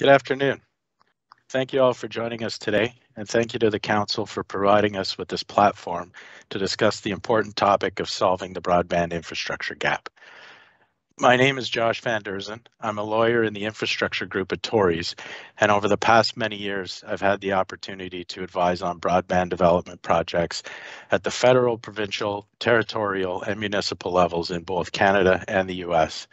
Good afternoon. Thank you all for joining us today, and thank you to the Council for providing us with this platform to discuss the important topic of solving the broadband infrastructure gap. My name is Josh Van Deurzen. I'm a lawyer in the infrastructure group at Torys, and over the past many years, I've had the opportunity to advise on broadband development projects at the federal, provincial, territorial, and municipal levels in both Canada and the US,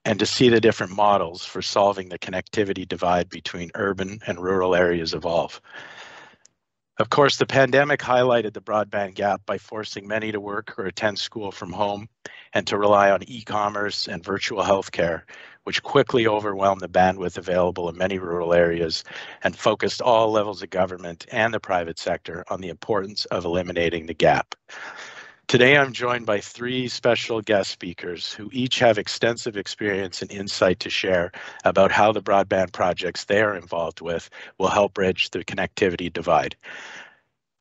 and to see the different models for solving the connectivity divide between urban and rural areas evolve. Of course, the pandemic highlighted the broadband gap by forcing many to work or attend school from home and to rely on e-commerce and virtual healthcare, which quickly overwhelmed the bandwidth available in many rural areas and focused all levels of government and the private sector on the importance of eliminating the gap. Today, I'm joined by three special guest speakers who each have extensive experience and insight to share about how the broadband projects they are involved with will help bridge the connectivity divide.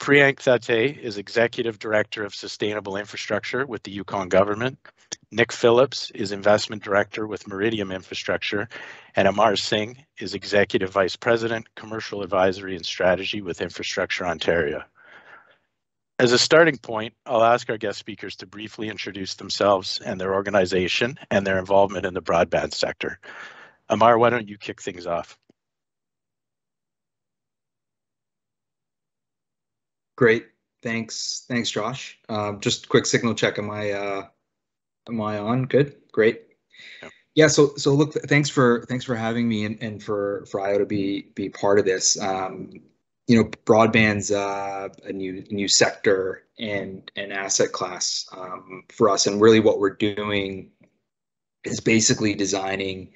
Priyank Thatté is Executive Director of Sustainable Infrastructure with the Yukon government. Nick Phillips is Investment Director with Meridiam Infrastructure, and Amar Singh is Executive Vice President, Commercial Advisory and Strategy with Infrastructure Ontario. As a starting point, I'll ask our guest speakers to briefly introduce themselves and their organization and their involvement in the broadband sector. Amar, why don't you kick things off? Great, thanks, Josh. Just quick signal check. Am I on? Good, great. Yep. Yeah. So look, thanks for having me and for IO to be part of this. Broadband's a new sector and an asset class for us, and really what we're doing is basically designing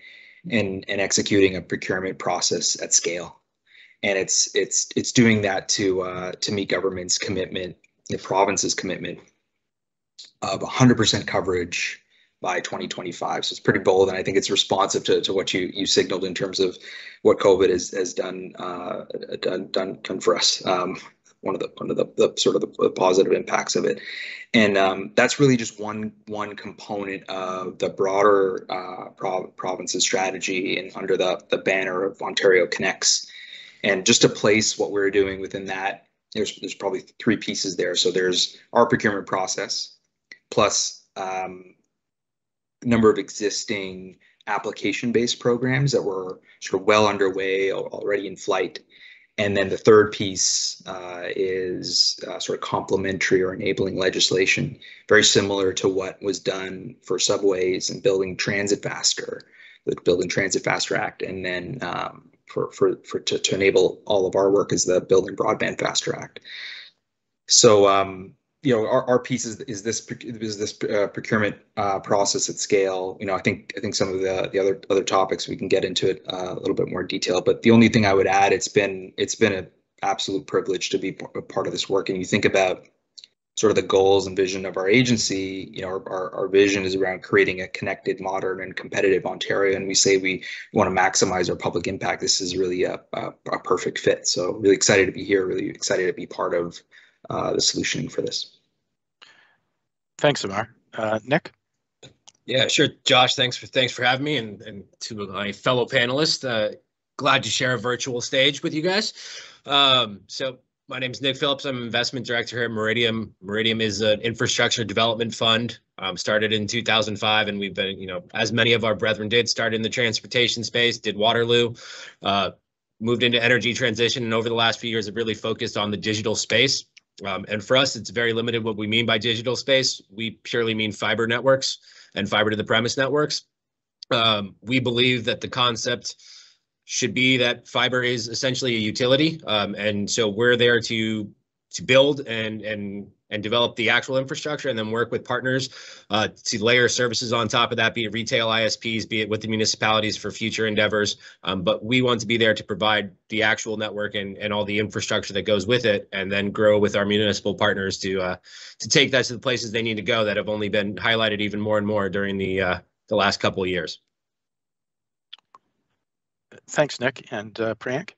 and executing a procurement process at scale, and it's doing that to meet government's commitment, the province's commitment of 100% coverage by 2025. So it's pretty bold, and I think it's responsive to what you signaled in terms of what COVID has done for us. One of the sort of the positive impacts of it, and that's really just one component of the broader province's strategy and under the banner of Ontario Connects. And just to place what we're doing within that, there's probably three pieces there. So there's our procurement process, plus number of existing application-based programs that were sort of well underway, already in flight. And then the third piece is sort of complementary or enabling legislation, very similar to what was done for subways and building transit faster, the Building Transit Faster Act, and then to enable all of our work is the Building Broadband Faster Act. So our piece is this procurement process at scale. I think some of the other topics we can get into it a little bit more detail. But the only thing I would add, it's been an absolute privilege to be a part of this work. And you think about sort of the goals and vision of our agency. Our vision is around creating a connected, modern, and competitive Ontario. And we say we want to maximize our public impact. This is really a perfect fit. So really excited to be here. Really excited to be part of the solutioning for this. Thanks, Amar. Nick? Yeah, sure. Josh, thanks for having me, and to my fellow panelists. Glad to share a virtual stage with you guys. So my name is Nick Phillips. I'm Investment Director here at Meridiam. Meridiam is an infrastructure development fund, started in 2005, and we've been, as many of our brethren did, started in the transportation space, did Waterloo, moved into energy transition, and over the last few years have really focused on the digital space. And for us, it's very limited what we mean by digital space. We purely mean fiber networks and fiber to the premise networks. We believe that the concept should be that fiber is essentially a utility. And so we're there to build and develop the actual infrastructure, and then work with partners to layer services on top of that, be it retail ISPs, be it with the municipalities for future endeavors. But we want to be there to provide the actual network and all the infrastructure that goes with it, and then grow with our municipal partners to take that to the places they need to go that have only been highlighted even more and more during the last couple of years. Thanks, Nick. And Priyank?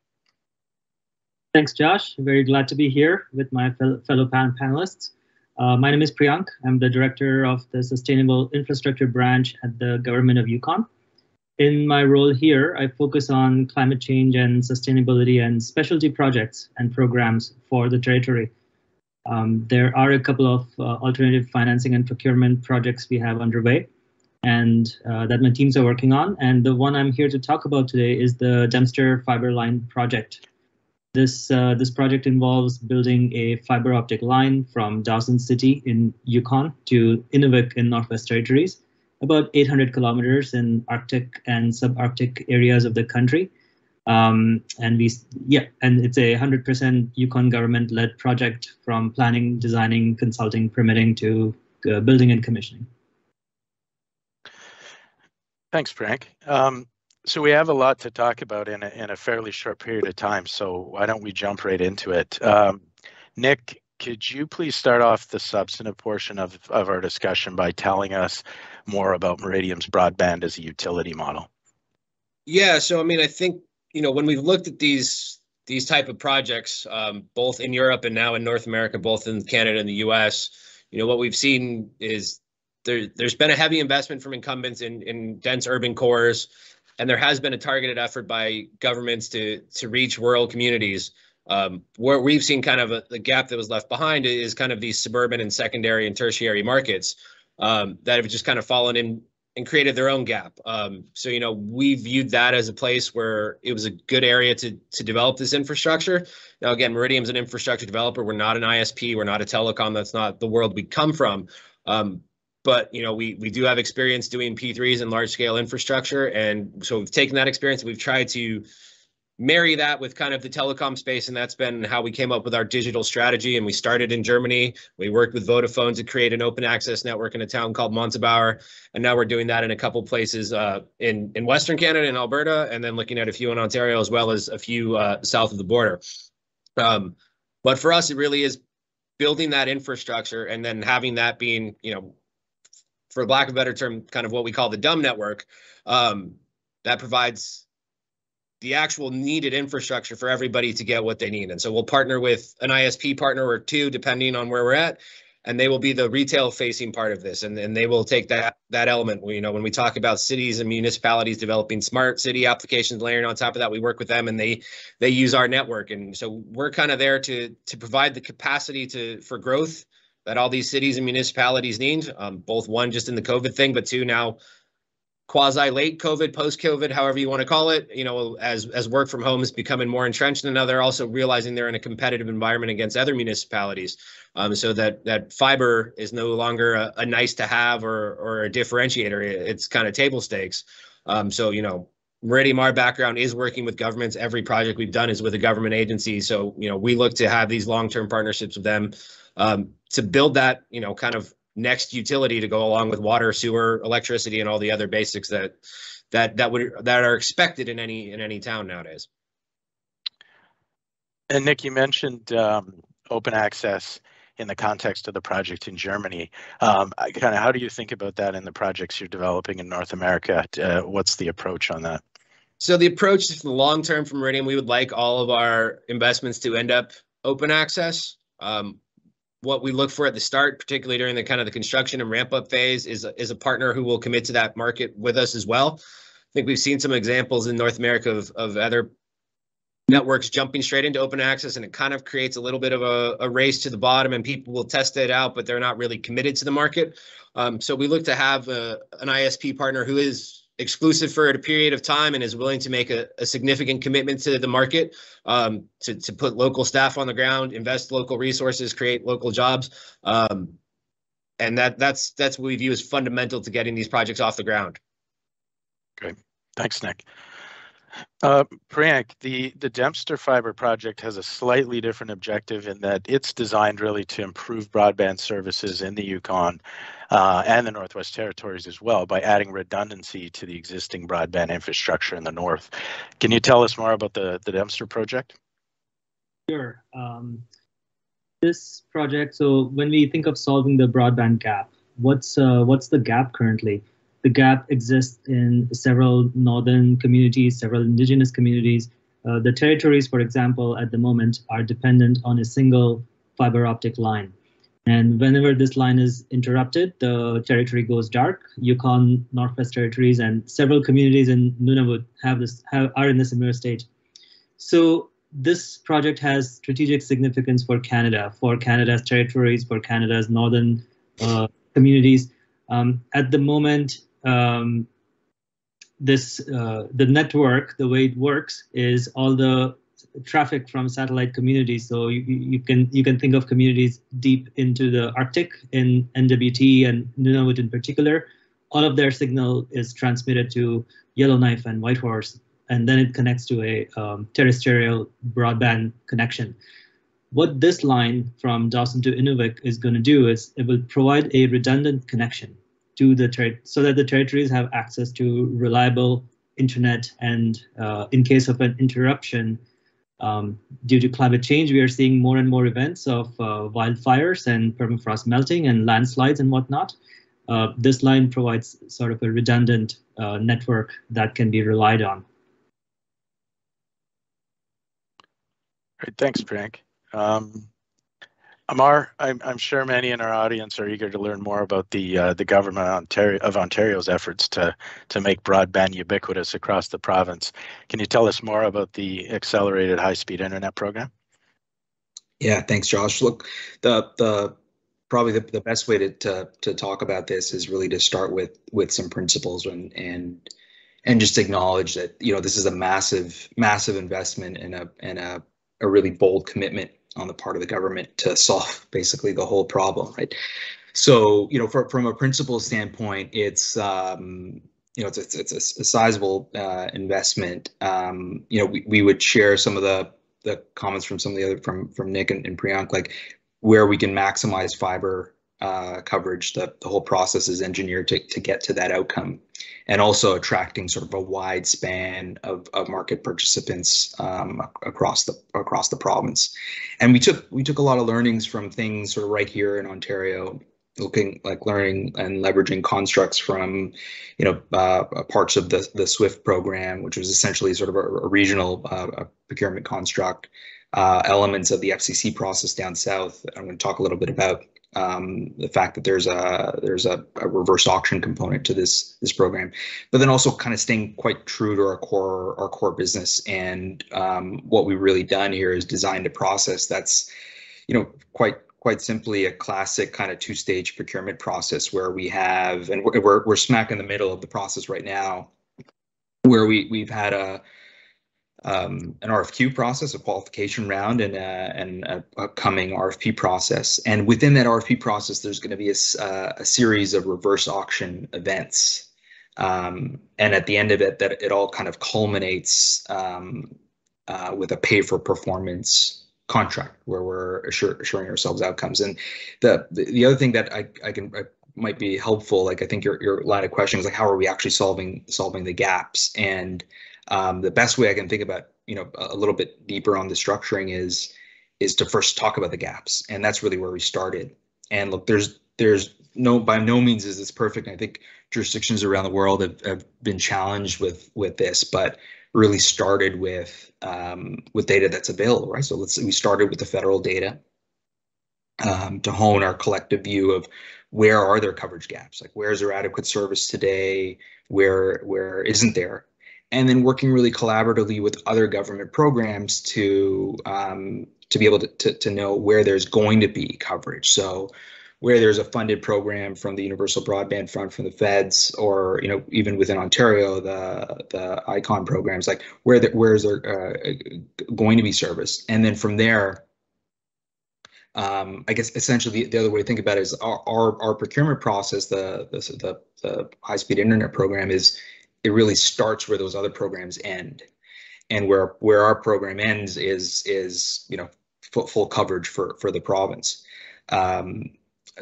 Thanks, Josh. Very glad to be here with my fellow panelists. My name is Priyank. I'm the Director of the Sustainable Infrastructure Branch at the Government of Yukon. In my role here, I focus on climate change and sustainability and specialty projects and programs for the territory. There are a couple of alternative financing and procurement projects we have underway and that my teams are working on. And the one I'm here to talk about today is the Dempster Fiber Line project. This project involves building a fiber optic line from Dawson City in Yukon to Inuvik in Northwest Territories, about 800 kilometers in Arctic and subarctic areas of the country. And it's a 100% Yukon government-led project from planning, designing, consulting, permitting to building and commissioning. Thanks, Priyank. So we have a lot to talk about in a fairly short period of time, so why don't we jump right into it? Nick, could you please start off the substantive portion of our discussion by telling us more about Meridiam's broadband as a utility model? Yeah, so I mean, I think, when we've looked at these type of projects, both in Europe and now in North America, both in Canada and the US, what we've seen is there's been a heavy investment from incumbents in dense urban cores, and there has been a targeted effort by governments to reach rural communities. Where we've seen kind of the gap that was left behind is kind of these suburban and secondary and tertiary markets that have just kind of fallen in and created their own gap. So, we viewed that as a place where it was a good area to develop this infrastructure. Now, again, Meridiam's an infrastructure developer. We're not an ISP. We're not a telecom. That's not the world we come from. But, we do have experience doing P3s and large scale infrastructure. And so we've taken that experience and we've tried to marry that with kind of the telecom space. And that's been how we came up with our digital strategy. And we started in Germany. We worked with Vodafone to create an open access network in a town called Montabaur. And now we're doing that in a couple places in Western Canada, in Alberta, and then looking at a few in Ontario, as well as a few south of the border. But for us, it really is building that infrastructure and then having that being, for lack of a better term, kind of what we call the dumb network, that provides the actual needed infrastructure for everybody to get what they need. And so we'll partner with an ISP partner or two, depending on where we're at, and they will be the retail facing part of this. And they will take that element. When we talk about cities and municipalities developing smart city applications, layering on top of that, we work with them and they use our network. And so we're kind of there to provide the capacity for growth that all these cities and municipalities need, both one, just in the COVID thing, but two, now quasi late COVID, post COVID, however you want to call it, as work from home is becoming more entrenched, and now they're also realizing they're in a competitive environment against other municipalities. So that fiber is no longer a nice to have or a differentiator. It's kind of table stakes. So, Meridiam, our background is working with governments. Every project we've done is with a government agency. So, we look to have these long-term partnerships with them to build that, kind of next utility to go along with water, sewer, electricity, and all the other basics that are expected in any town nowadays. And Nick, you mentioned open access in the context of the project in Germany. How do you think about that in the projects you're developing in North America? What's the approach on that? So the approach is long term from Meridiam. We would like all of our investments to end up open access. What we look for at the start, particularly during the construction and ramp up phase, is a partner who will commit to that market with us as well. I think we've seen some examples in North America of other networks jumping straight into open access, and it kind of creates a little bit of a race to the bottom, and people will test it out, but they're not really committed to the market. So we look to have an ISP partner who is exclusive for a period of time and is willing to make a significant commitment to the market, to put local staff on the ground, invest local resources, create local jobs. And that's what we view as fundamental to getting these projects off the ground. Great. Thanks, Nick. Priyank, the Dempster Fiber project has a slightly different objective in that it's designed really to improve broadband services in the Yukon and the Northwest Territories as well by adding redundancy to the existing broadband infrastructure in the north. Can you tell us more about the Dempster project? Sure. This project, so when we think of solving the broadband gap, what's the gap currently? The gap exists in several northern communities, several indigenous communities. The territories, for example, at the moment are dependent on a single fiber optic line. And whenever this line is interrupted, the territory goes dark. Yukon, Northwest Territories, and several communities in Nunavut are in a similar state. So this project has strategic significance for Canada, for Canada's territories, for Canada's northern communities. At the moment, the network, the way it works, is all the traffic from satellite communities. So you can think of communities deep into the Arctic in NWT and Nunavut in particular. All of their signal is transmitted to Yellowknife and Whitehorse, and then it connects to a terrestrial broadband connection. What this line from Dawson to Inuvik is going to do is it will provide a redundant connection to the so that the territories have access to reliable internet, and in case of an interruption, due to climate change, we are seeing more and more events of wildfires and permafrost melting and landslides and whatnot. This line provides sort of a redundant network that can be relied on. Great, thanks, Priyank. Amar, I'm sure many in our audience are eager to learn more about the government of Ontario's efforts to make broadband ubiquitous across the province. Can you tell us more about the accelerated high-speed internet program? Yeah, thanks, Josh. Look, probably the best way to talk about this is really to start with some principles and just acknowledge that this is a massive investment and a really bold commitment on the part of the government to solve basically the whole problem, right? So, from a principle standpoint, it's it's a sizable investment. We would share some of the comments from some of the other from Nick and Priyank, like where we can maximize fiber coverage. The whole process is engineered to get to that outcome, and also attracting sort of a wide span of market participants across the province. And we took a lot of learnings from things sort of right here in Ontario, learning and leveraging constructs from parts of the SWIFT program, which was essentially sort of a regional procurement construct, elements of the FCC process down south. I'm going to talk a little bit about the fact that there's a reverse auction component to this program, but then also kind of staying quite true to our core business. And what we've really done here is designed a process that's quite simply a classic kind of two-stage procurement process, where we have, and we're smack in the middle of the process right now, where we've had an RFQ process, a qualification round, and an upcoming RFP process. And within that RFP process, there's going to be a series of reverse auction events. And at the end of it, that it all kind of culminates with a pay-for-performance contract, where we're assuring ourselves outcomes. And the other thing that I might be helpful, like I think your line of questioning is like, how are we actually solving the gaps? And the best way I can think about, a little bit deeper on the structuring is to first talk about the gaps, and that's really where we started. And look, there's by no means is this perfect. I think jurisdictions around the world have been challenged with this, but really started with data that's available, right? So we started with the federal data to hone our collective view of where are there coverage gaps, like where is there adequate service today, where isn't there, and then working really collaboratively with other government programs to be able to know where there's going to be coverage. So where there's a funded program from the Universal Broadband Fund from the feds, or even within Ontario, the ICON programs, like where is there going to be service, and then from there, I guess essentially the other way to think about it is our procurement process, the high-speed internet program, it really starts where those other programs end, and where our program ends is full coverage for the province.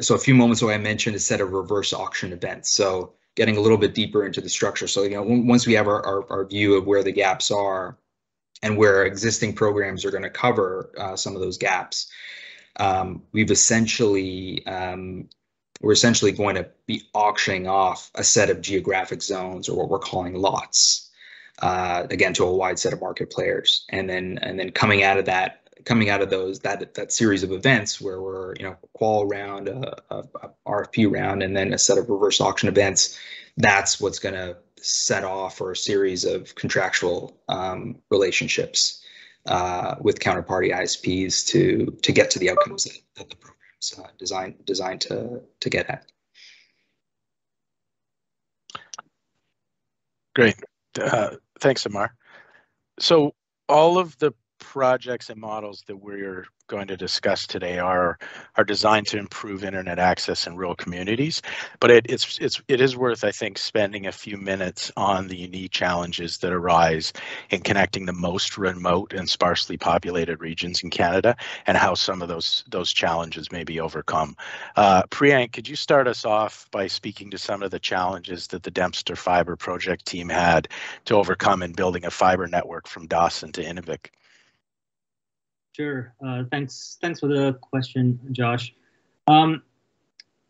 So a few moments ago, I mentioned a set of reverse auction events. So getting a little bit deeper into the structure. So once we have our view of where the gaps are and where existing programs are going to cover some of those gaps, we're essentially going to be auctioning off a set of geographic zones, or what we're calling lots, again, to a wide set of market players. And then coming out of that, coming out of that series of events where we're, a qual round, a RFP round, and then a set of reverse auction events, that's what's going to set off for a series of contractual relationships with counterparty ISPs to get to the outcomes that the program's designed to get at. Great. Thanks, Amar. So all of the projects and models that we're going to discuss today are designed to improve internet access in rural communities, but it is worth, I think, spending a few minutes on the unique challenges that arise in connecting the most remote and sparsely populated regions in Canada and how some of those challenges may be overcome. Priyank, could you start us off by speaking to some of the challenges that the Dempster Fiber project team had to overcome in building a fiber network from Dawson to Inuvik? Sure. Thanks for the question, Josh.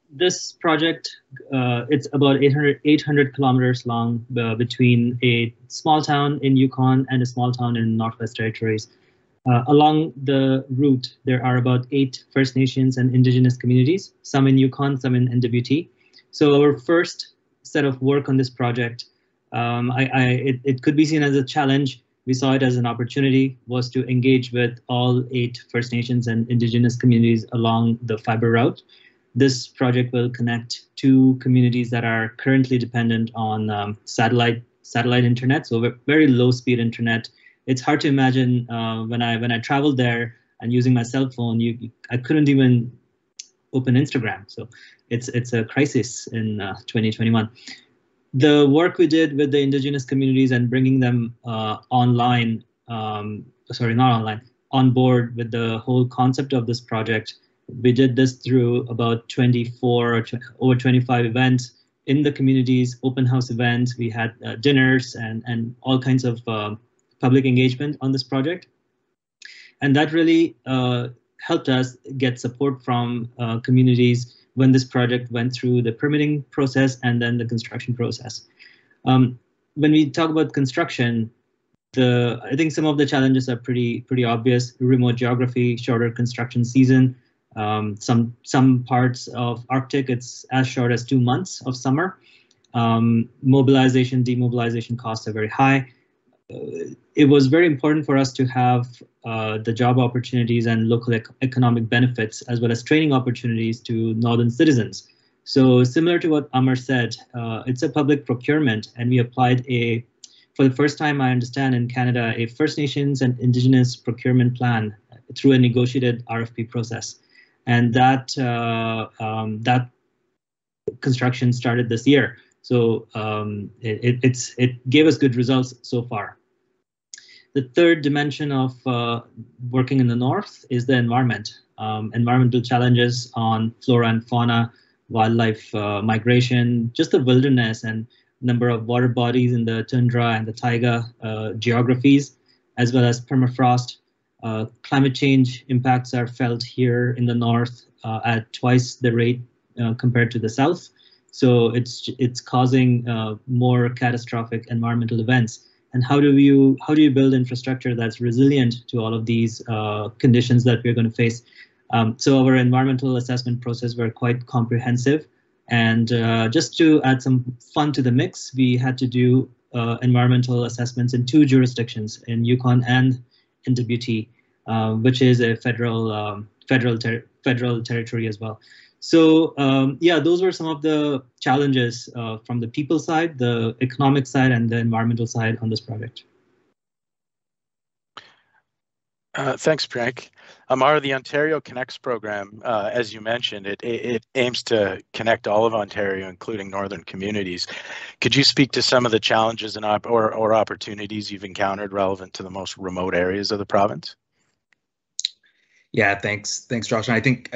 This project, it's about 800 kilometers long between a small town in Yukon and a small town in Northwest Territories. Along the route, there are about 8 First Nations and Indigenous communities, some in Yukon, some in NWT. So our first set of work on this project, it could be seen as a challenge. We saw it as an opportunity, was to engage with all 8 First Nations and Indigenous communities along the fiber route. This project will connect 2 communities that are currently dependent on satellite internet, so very low speed internet. It's hard to imagine when I traveled there and using my cell phone, I couldn't even open Instagram. So it's a crisis in 2021. The work we did with the Indigenous communities and bringing them on board with the whole concept of this project, we did this through about over 25 events in the communities, open house events. We had dinners and all kinds of public engagement on this project. And that really helped us get support from communities when this project went through the permitting process and then the construction process. When we talk about construction, I think some of the challenges are pretty obvious. Remote geography, shorter construction season. Some parts of Arctic, it's as short as 2 months of summer. Mobilization, demobilization costs are very high. It was very important for us to have the job opportunities and local economic benefits, as well as training opportunities to Northern citizens. So similar to what Amar said, it's a public procurement, and we applied for the first time, I understand, in Canada, a First Nations and Indigenous procurement plan through a negotiated RFP process. And that construction started this year. So it gave us good results so far. The third dimension of working in the north is the environment. Environmental challenges on flora and fauna, wildlife migration, just the wilderness and number of water bodies in the tundra and the taiga geographies, as well as permafrost. Climate change impacts are felt here in the north at twice the rate compared to the south. So it's causing more catastrophic environmental events. And how do you build infrastructure that's resilient to all of these conditions that we're going to face? So our environmental assessment process were quite comprehensive. And just to add some fun to the mix, we had to do environmental assessments in 2 jurisdictions, in Yukon and NWT, which is a federal territory as well. So yeah, those were some of the challenges from the people side, the economic side, and the environmental side on this project. Thanks, Priyank. Amar, the Ontario Connects program, as you mentioned, it aims to connect all of Ontario, including northern communities. Could you speak to some of the challenges and or opportunities you've encountered relevant to the most remote areas of the province? Yeah, thanks, Josh. And I think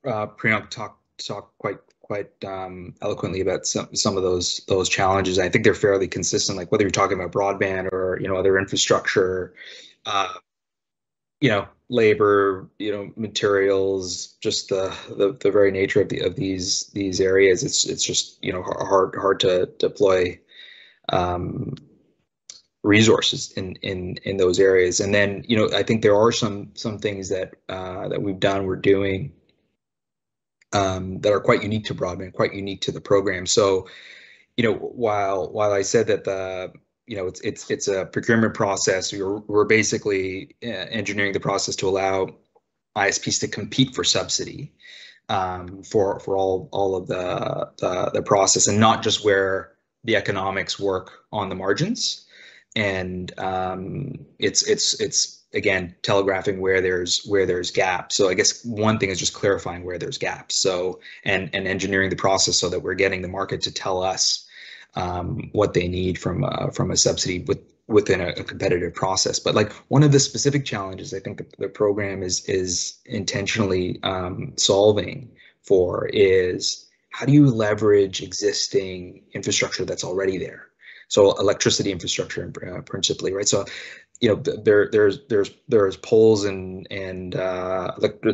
Priyank talked quite eloquently about some of those challenges. I think they're fairly consistent, like whether you're talking about broadband or other infrastructure, labor, materials, just the very nature of these areas. It's just hard to deploy resources in those areas. And then, you know, I think there are some things that we're doing that are quite unique to broadband, quite unique to the program. So, you know, while I said that you know, it's a procurement process, we're basically engineering the process to allow ISPs to compete for subsidy for all of the process, and not just where the economics work on the margins. And it's again telegraphing where there's gaps. So I guess one thing is just clarifying where there's gaps. So and engineering the process so that we're getting the market to tell us what they need from a subsidy within a competitive process. But like one of the specific challenges I think the program is intentionally solving for is how do you leverage existing infrastructure that's already there? So electricity infrastructure principally, right? So, you know, there's poles and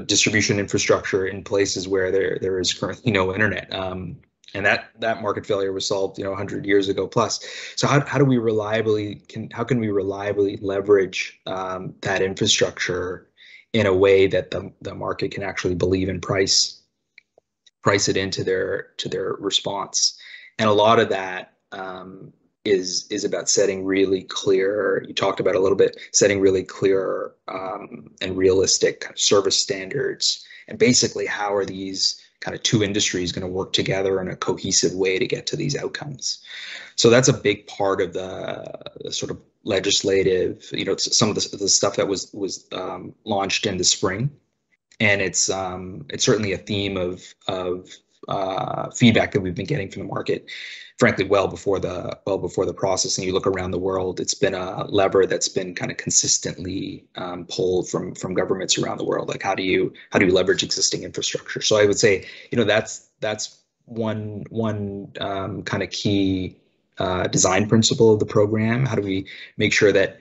distribution infrastructure in places where there is currently no internet. And that market failure was solved, you know, 100 years ago plus. So how can we reliably leverage that infrastructure in a way that the market can actually believe and price it into their response? And a lot of that is about setting really clear, you talked about a little bit, setting really clear and realistic kind of service standards, and basically how are these kind of two industries going to work together in a cohesive way to get to these outcomes. So that's a big part of the sort of legislative, you know, some of the stuff that was launched in the spring, and it's certainly a theme of feedback that we've been getting from the market, frankly, well before the process. And you look around the world, it's been a lever that's been kind of consistently pulled from governments around the world. Like how do you leverage existing infrastructure? So I would say, you know, that's one kind of key design principle of the program. How do we make sure that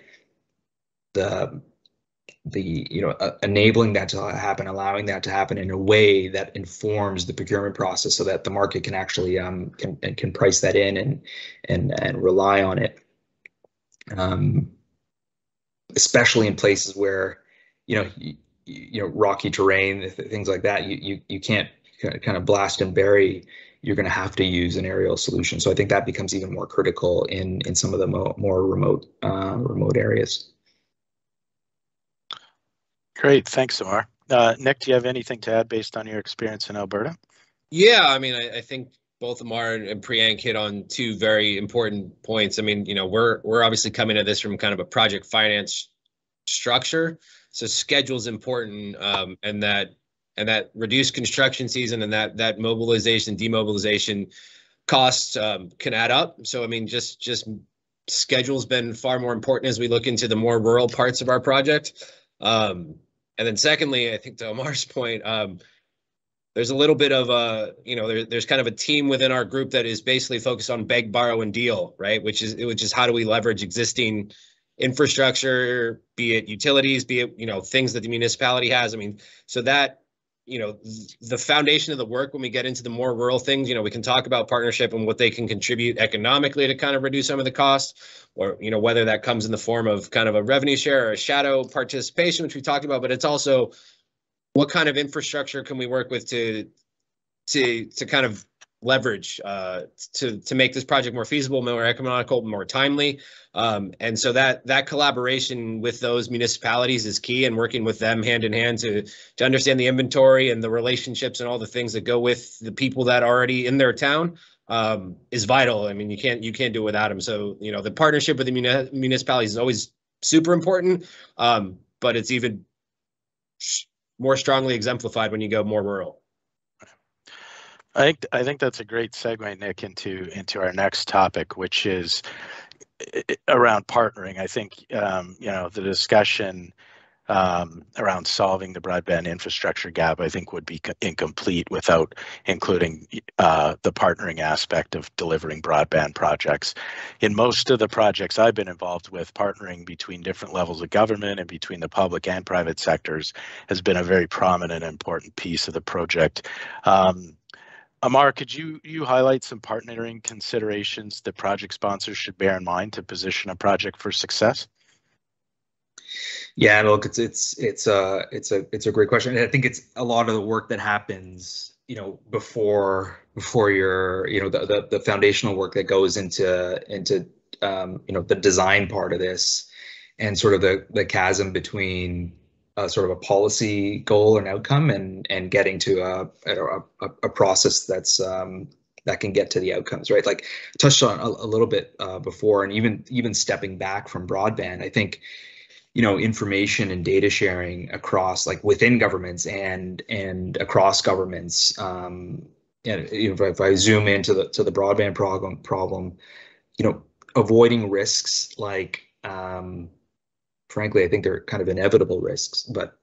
enabling that to happen, allowing that to happen in a way that informs the procurement process, so that the market can actually can price that in and rely on it, especially in places where you know rocky terrain, things like that. You can't kind of blast and bury. You're going to have to use an aerial solution. So I think that becomes even more critical in some of the more remote areas. Great, thanks, Amar. Nick, do you have anything to add based on your experience in Alberta? Yeah, I mean, I think both Amar and Priyank hit on two very important points. I mean, you know, we're obviously coming at this from kind of a project finance structure, so schedule is important, and that reduced construction season and that mobilization, demobilization costs can add up. So I mean, just schedule's been far more important as we look into the more rural parts of our project. And then secondly, I think to Amar's point, there's a little bit of you know, there's kind of a team within our group that is basically focused on beg, borrow, and deal, right? Which is how do we leverage existing infrastructure, be it utilities, be it, you know, things that the municipality has. I mean, so that, you know, the foundation of the work when we get into the more rural things, you know, we can talk about partnership and what they can contribute economically to kind of reduce some of the costs, or, you know, whether that comes in the form of kind of a revenue share or a shadow participation, which we talked about, but it's also what kind of infrastructure can we work with to kind of leverage to make this project more feasible, more economical, more timely. And so that collaboration with those municipalities is key, and working with them hand in hand to understand the inventory and the relationships and all the things that go with the people that are already in their town is vital. I mean, you can't do it without them. So, you know, the partnership with the municipalities is always super important, but it's even more strongly exemplified when you go more rural. I think that's a great segue, Nick, into our next topic, which is around partnering. I think you know, the discussion around solving the broadband infrastructure gap, I think, would be incomplete without including the partnering aspect of delivering broadband projects. In most of the projects I've been involved with, partnering between different levels of government and between the public and private sectors has been a very prominent and important piece of the project. Amar, could you highlight some partnering considerations that project sponsors should bear in mind to position a project for success? Yeah, look, it's a great question. And I think it's a lot of the work that happens, before your, the foundational work that goes into the design part of this, and sort of the chasm between sort of a policy goal and outcome and getting to a process that's that can get to the outcomes, right? Like I touched on a little bit before, and even stepping back from broadband, I think information and data sharing across, like within governments and across governments. And if I zoom into the broadband problem, avoiding risks like, frankly, I think they're kind of inevitable risks, but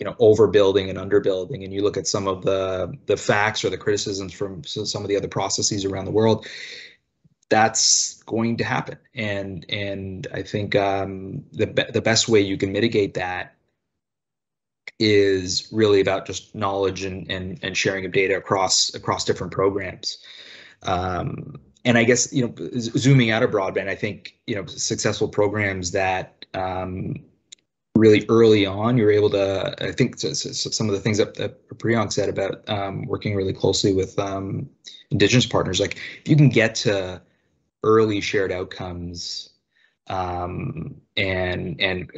overbuilding and underbuilding, and you look at some of the facts or the criticisms from some of the other processes around the world, that's going to happen. And I think the best way you can mitigate that is really about just knowledge and sharing of data across different programs. And I guess, zooming out of broadband, I think, successful programs that really early on, you're able to, I think some of the things that Priyank said about working really closely with Indigenous partners, like if you can get to early shared outcomes and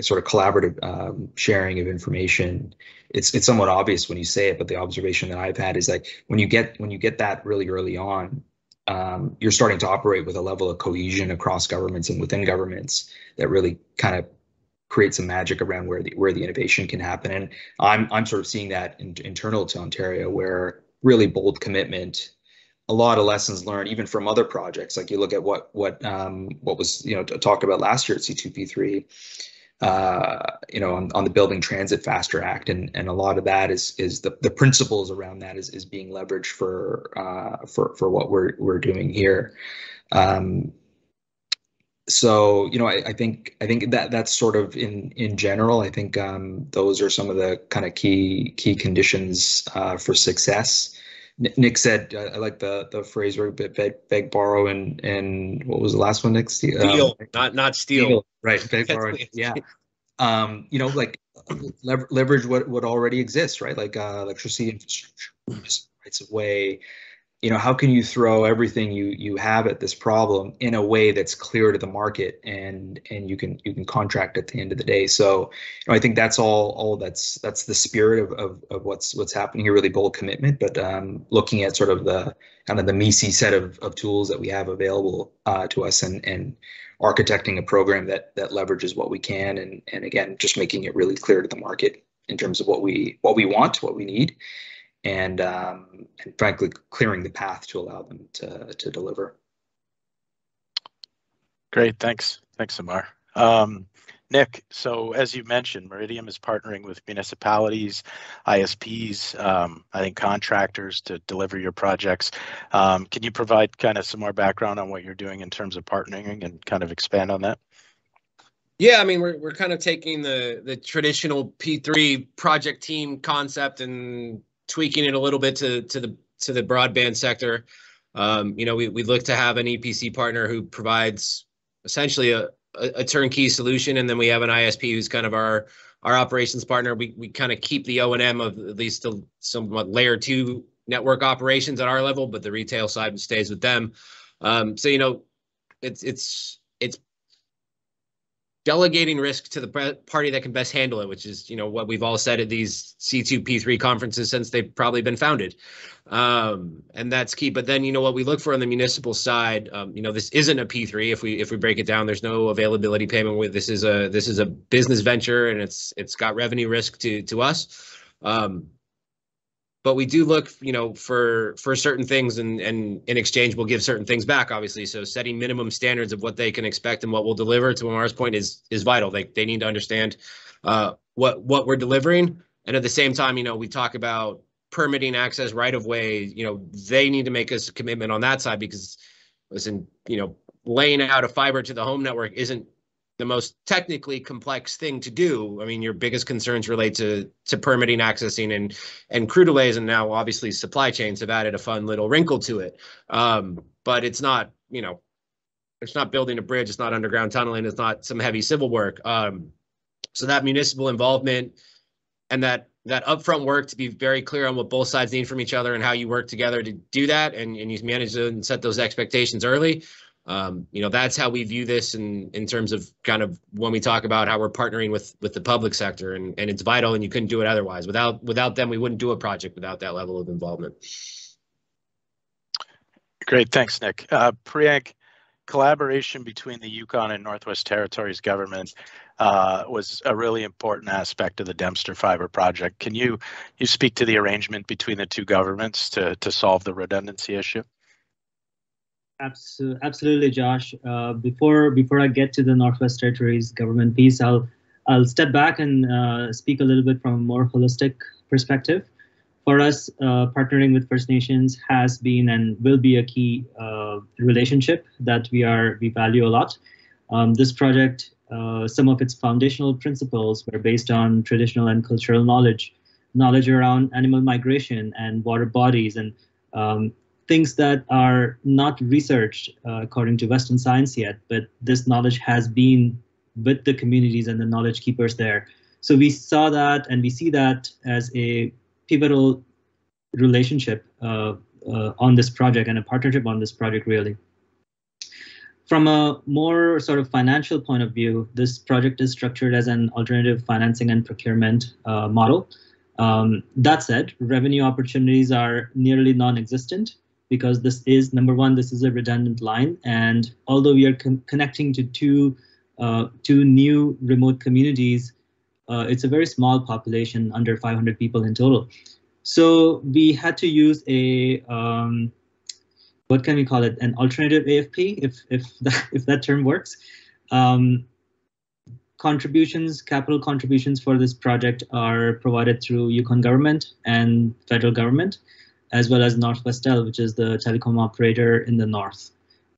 sort of collaborative sharing of information, it's somewhat obvious when you say it, but the observation that I've had is like when you get that really early on, you're starting to operate with a level of cohesion across governments and within governments that really kind of create some magic around where the innovation can happen. And I'm sort of seeing that internal to Ontario, where really bold commitment, a lot of lessons learned even from other projects. Like you look at what was talked about last year at C2P3, on the Building Transit Faster Act, and a lot of that is the principles around that is being leveraged for what we're doing here. So I think that's sort of in general. I think those are some of the kind of key conditions for success. Nick said, I like the phrase where beg, borrow, and what was the last one, Nick? Steal, not steal. Right, beg, borrow, yeah. Like leverage what already exists, right? Like electricity infrastructure, rights of way. How can you throw everything you have at this problem in a way that's clear to the market and you can contract at the end of the day? So I think that's all that's the spirit of what's happening here, really bold commitment, but looking at sort of the kind of the MECE set of tools that we have available to us and architecting a program that leverages what we can and again, just making it really clear to the market in terms of what we want, what we need. And frankly, clearing the path to allow them to deliver. Great, thanks, Amar. Nick, so as you mentioned, Meridiam is partnering with municipalities, ISPs, I think contractors to deliver your projects. Can you provide kind of some more background on what you're doing in terms of partnering and kind of expand on that? Yeah, I mean, we're kind of taking the traditional P3 project team concept and tweaking it a little bit to the broadband sector. We look to have an EPC partner who provides essentially a turnkey solution, and then we have an ISP who's kind of our operations partner. We kind of keep the O&M of at least the somewhat layer 2 network operations at our level, but the retail side stays with them. So it's delegating risk to the party that can best handle it, which is, what we've all said at these C2P3 conferences since they've probably been founded. And that's key. But then, what we look for on the municipal side, this isn't a P3. If we break it down, there's no availability payment. This is a business venture, and it's got revenue risk to us. But we do look, for certain things, and in exchange, we'll give certain things back, obviously. So setting minimum standards of what they can expect and what we'll deliver, to Amar's point, is vital. They need to understand what we're delivering. And at the same time, we talk about permitting access right of way. They need to make us a commitment on that side, because listen, laying out a fiber to the home network isn't the most technically complex thing to do. I mean, your biggest concerns relate to permitting, accessing, and crew delays, and now obviously supply chains have added a fun little wrinkle to it. But it's not, you know, it's not building a bridge, it's not underground tunneling, it's not some heavy civil work. So that municipal involvement and that upfront work to be very clear on what both sides need from each other and how you work together to do that, and you manage to set those expectations early. You know, that's how we view this in terms of kind of when we talk about how we're partnering with the public sector, and it's vital, and you couldn't do it otherwise. Without them, we wouldn't do a project without that level of involvement. Great, thanks, Nick. Priyank, collaboration between the Yukon and Northwest Territories government was a really important aspect of the Dempster Fiber project. Can you speak to the arrangement between the two governments to solve the redundancy issue? Absolutely, Josh. Before I get to the Northwest Territories government piece, I'll step back and speak a little bit from a more holistic perspective. For us, partnering with First Nations has been and will be a key relationship that we value a lot. This project, some of its foundational principles were based on traditional and cultural knowledge around animal migration and water bodies, and things that are not researched according to Western science yet, but this knowledge has been with the communities and the knowledge keepers there. So we saw that, and we see that as a pivotal relationship on this project, and a partnership on this project, really. From a more sort of financial point of view, this project is structured as an alternative financing and procurement model. That said, revenue opportunities are nearly non-existent, because this is, number one, this is a redundant line, and although we are connecting to two new remote communities, it's a very small population, under 500 people in total. So we had to use a what can we call it? An alternative AFP, if that term works. Capital contributions for this project are provided through Yukon government and federal government, as well as Northwestel, which is the telecom operator in the north.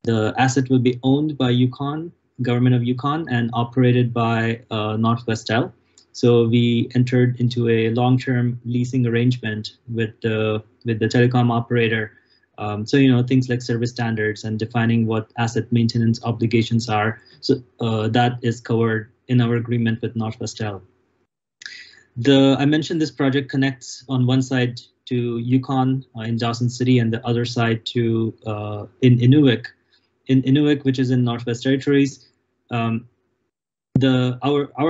The asset will be owned by Yukon, government of Yukon, and operated by Northwestel. So we entered into a long-term leasing arrangement with the telecom operator. So, you know, things like service standards and defining what asset maintenance obligations are. So that is covered in our agreement with Northwestel. I mentioned this project connects on one side to Yukon in Dawson City, and the other side to in Inuvik. In Inuvik, which is in Northwest Territories, our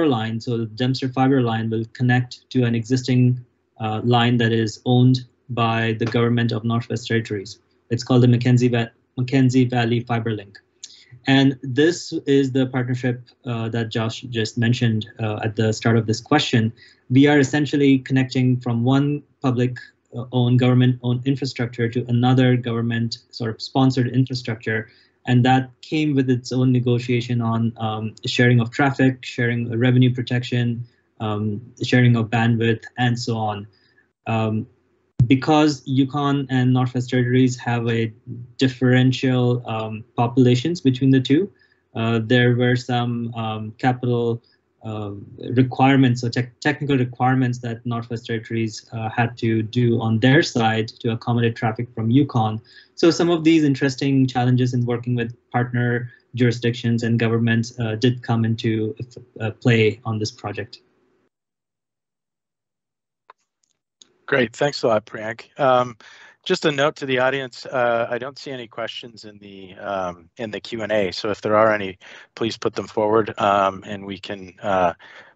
line, so the Dempster Fiber line, will connect to an existing line that is owned by the government of Northwest Territories. It's called the Mackenzie Valley Fiber Link. And this is the partnership that Josh just mentioned at the start of this question. We are essentially connecting from one public-owned, government-owned infrastructure to another government sort of sponsored infrastructure. And that came with its own negotiation on sharing of traffic, sharing of revenue protection, sharing of bandwidth, and so on. Because Yukon and Northwest Territories have a differential populations between the two, there were some capital requirements, so technical requirements that Northwest Territories had to do on their side to accommodate traffic from Yukon. So some of these interesting challenges in working with partner jurisdictions and governments did come into play on this project. Great, thanks a lot, Priyank. Just a note to the audience, I don't see any questions in the Q&A, so if there are any, please put them forward, and we can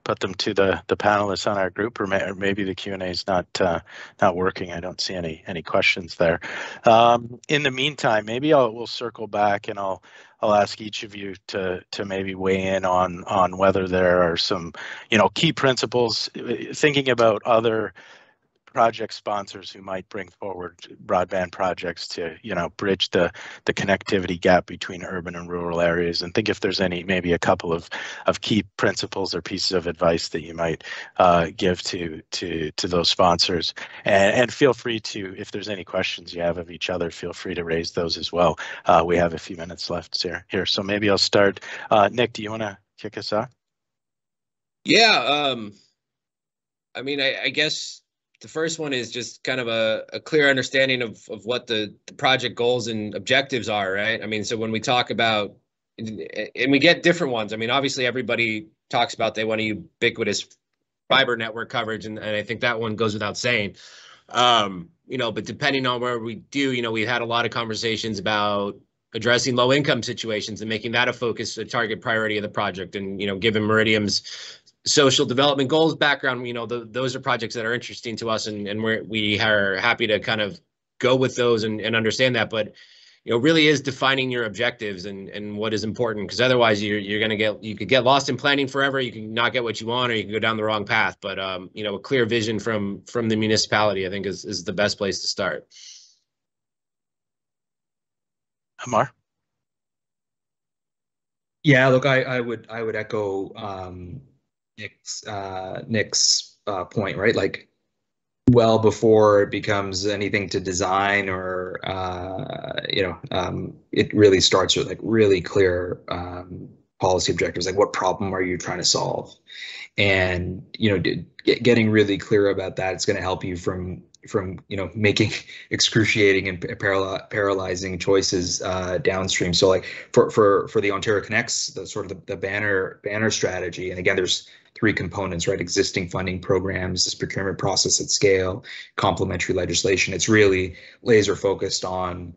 put them to the panelists on our group, or maybe the Q&A is not working. I don't see any questions there. In the meantime, maybe we'll circle back, and I'll ask each of you to maybe weigh in on whether there are some, key principles, thinking about other project sponsors who might bring forward broadband projects to, bridge the connectivity gap between urban and rural areas, and think if there's maybe a couple of key principles or pieces of advice that you might give to those sponsors. And feel free to, if there's any questions you have of each other, feel free to raise those as well. We have a few minutes left here. So maybe I'll start. Nick, do you want to kick us off? Yeah, I mean, I guess the first one is just kind of a clear understanding of what the project goals and objectives are, right? I mean, so when we talk about, and we get different ones. I mean, obviously everybody talks about they want a ubiquitous fiber network coverage, and I think that one goes without saying. But depending on where we do, we've had a lot of conversations about addressing low income situations and making that a target priority of the project. And, given Meridiam's social development goals background, those are projects that are interesting to us, and we are happy to kind of go with those and understand that. But really is defining your objectives and what is important, because otherwise you could get lost in planning forever. You can not get what you want, or you can go down the wrong path. But a clear vision from the municipality, I think, is the best place to start. Amar? Yeah, look, I would echo Nick's point, right? Like, well before it becomes anything to design or it really starts with like really clear policy objectives, like what problem are you trying to solve, and getting really clear about that, it's going to help you from making excruciating and paralyzing choices downstream. So like for the Ontario Connects, the sort of the banner strategy, and again, there's three components, right? Existing funding programs, this procurement process at scale, complementary legislation. It's really laser focused on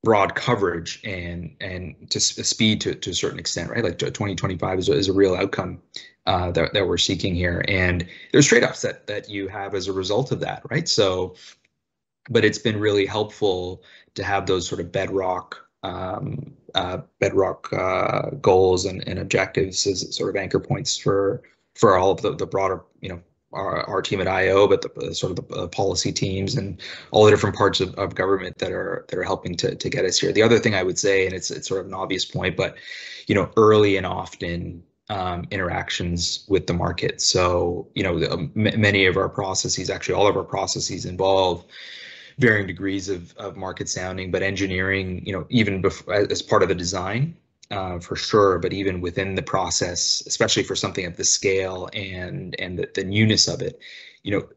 broad coverage and to speed to a certain extent, right? Like 2025 is a real outcome that we're seeking here, and there's trade-offs that you have as a result of that, right? So, but it's been really helpful to have those sort of bedrock goals and objectives as sort of anchor points for all of the broader, our team at IO, but the sort of the policy teams and all the different parts of government that are helping to get us here. The other thing I would say, and it's sort of an obvious point, but early and often interactions with the market. So many of our processes, actually all of our processes, involve varying degrees of market sounding, but engineering, even as part of the design, for sure, but even within the process, especially for something of the scale and the newness of it,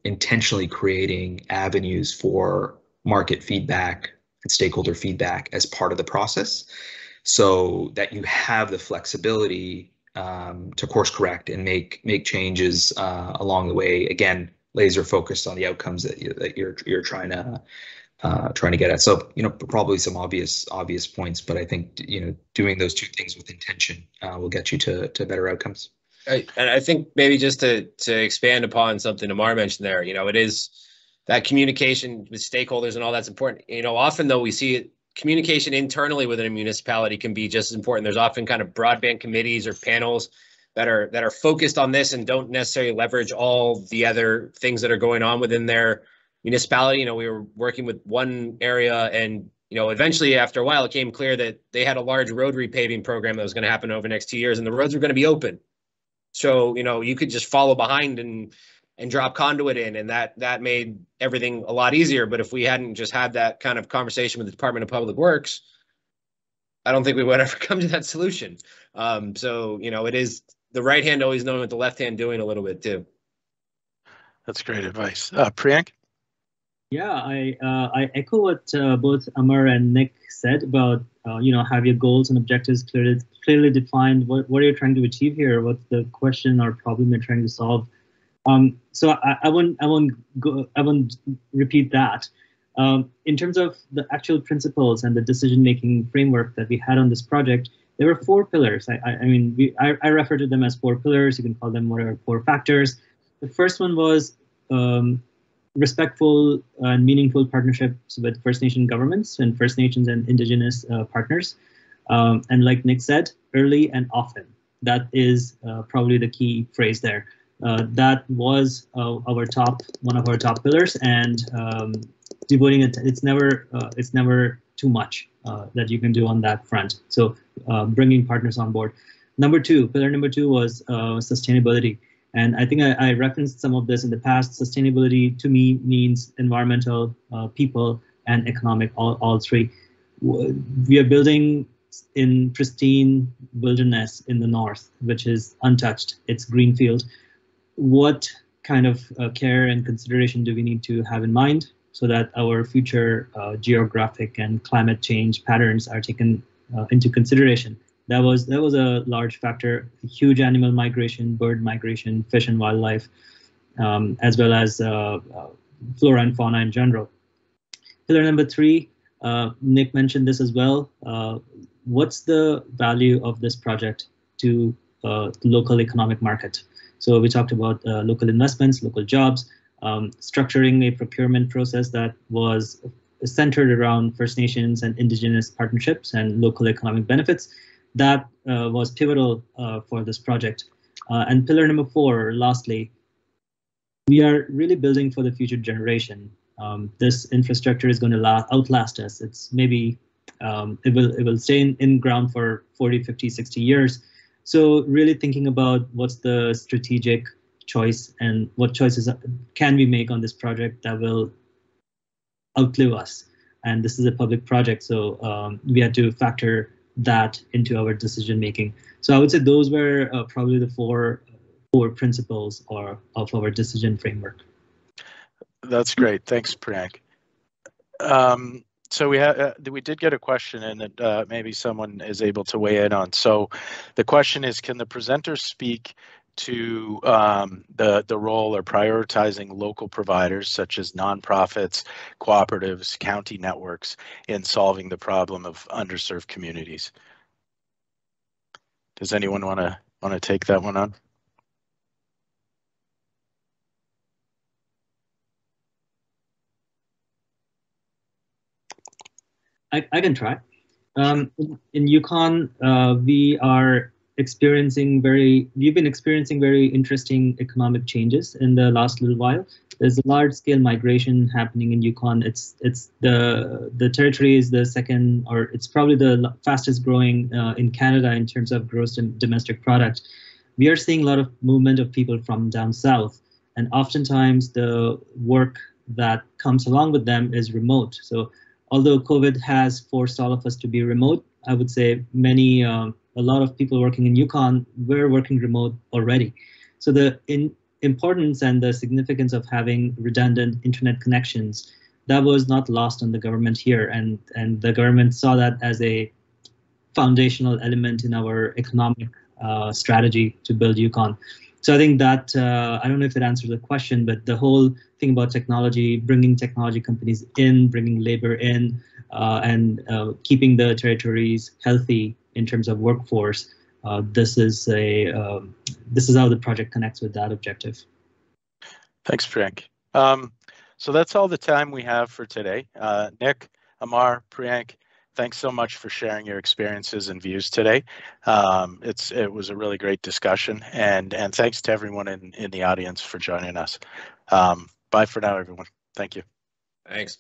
intentionally creating avenues for market feedback and stakeholder feedback as part of the process, so that you have the flexibility to course correct and make changes along the way. Again, laser focused on the outcomes that you're trying to get at. So probably some obvious points, but I think doing those two things with intention will get you to better outcomes. And I think maybe just to expand upon something Amar mentioned there, it is that communication with stakeholders and all that's important. Often though we see it, communication internally within a municipality can be just as important. There's often kind of broadband committees or panels that are focused on this and don't necessarily leverage all the other things that are going on within their municipality. We were working with one area, and eventually after a while it became clear that they had a large road repaving program that was going to happen over the next 2 years, and the roads were going to be open. So you could just follow behind and drop conduit in, and that made everything a lot easier. But if we hadn't just had that kind of conversation with the Department of Public Works, I don't think we would ever come to that solution. So it is the right hand always knowing what the left hand doing a little bit too. That's great advice. Priyank? Yeah, I echo what both Amar and Nick said about have your goals and objectives clearly defined. What are you trying to achieve here? What's the question or problem you're trying to solve? So I won't repeat that. In terms of the actual principles and the decision-making framework that we had on this project, there were 4 pillars. I refer to them as 4 pillars. You can call them whatever, 4 factors. The first one was respectful and meaningful partnerships with First Nation governments and First Nations and Indigenous partners. And like Nick said, early and often. That is probably the key phrase there. That was one of our top pillars, and devoting it. It's never too much that you can do on that front. So bringing partners on board. Pillar number two was sustainability. And I think I referenced some of this in the past. Sustainability to me means environmental, people, and economic, all three. We are building in pristine wilderness in the north, which is untouched. It's greenfield. What kind of care and consideration do we need to have in mind so that our future geographic and climate change patterns are taken into consideration? That was a large factor. Huge animal migration, bird migration, fish and wildlife, as well as flora and fauna in general. Pillar number 3, Nick mentioned this as well. What's the value of this project to the local economic market? So we talked about local investments, local jobs, structuring a procurement process that was centered around First Nations and Indigenous partnerships and local economic benefits. That was pivotal for this project. And pillar number 4, lastly, we are really building for the future generation. This infrastructure is going to outlast us. It's maybe it will stay in ground for 40, 50, 60 years. So really thinking about what's the strategic choice and what choices can we make on this project that will outlive us. And this is a public project, so we had to factor that into our decision making. So I would say those were probably the four principles of our decision framework. That's great. Thanks, Priyank. So we did get a question in that maybe someone is able to weigh in on. So the question is, can the presenters speak to the role or prioritizing local providers such as nonprofits, cooperatives, county networks in solving the problem of underserved communities? Does anyone want to take that one on? I can try. In Yukon, we've been experiencing very interesting economic changes in the last little while. There's a large-scale migration happening in Yukon. The territory is the second, or it's probably the fastest growing in Canada in terms of gross domestic product. We are seeing a lot of movement of people from down south, and oftentimes the work that comes along with them is remote. So although COVID has forced all of us to be remote, I would say a lot of people working in Yukon were working remote already. So the importance and the significance of having redundant internet connections, that was not lost on the government here. And the government saw that as a foundational element in our economic strategy to build Yukon. So I think that, I don't know if it answers the question, but the whole thing about technology, bringing technology companies in, bringing labor in, and keeping the territories healthy in terms of workforce, this is how the project connects with that objective. Thanks, Priyank. So that's all the time we have for today. Nick, Amar, Priyank, thanks so much for sharing your experiences and views today. It was a really great discussion, and thanks to everyone in the audience for joining us. Bye for now, everyone. Thank you. Thanks.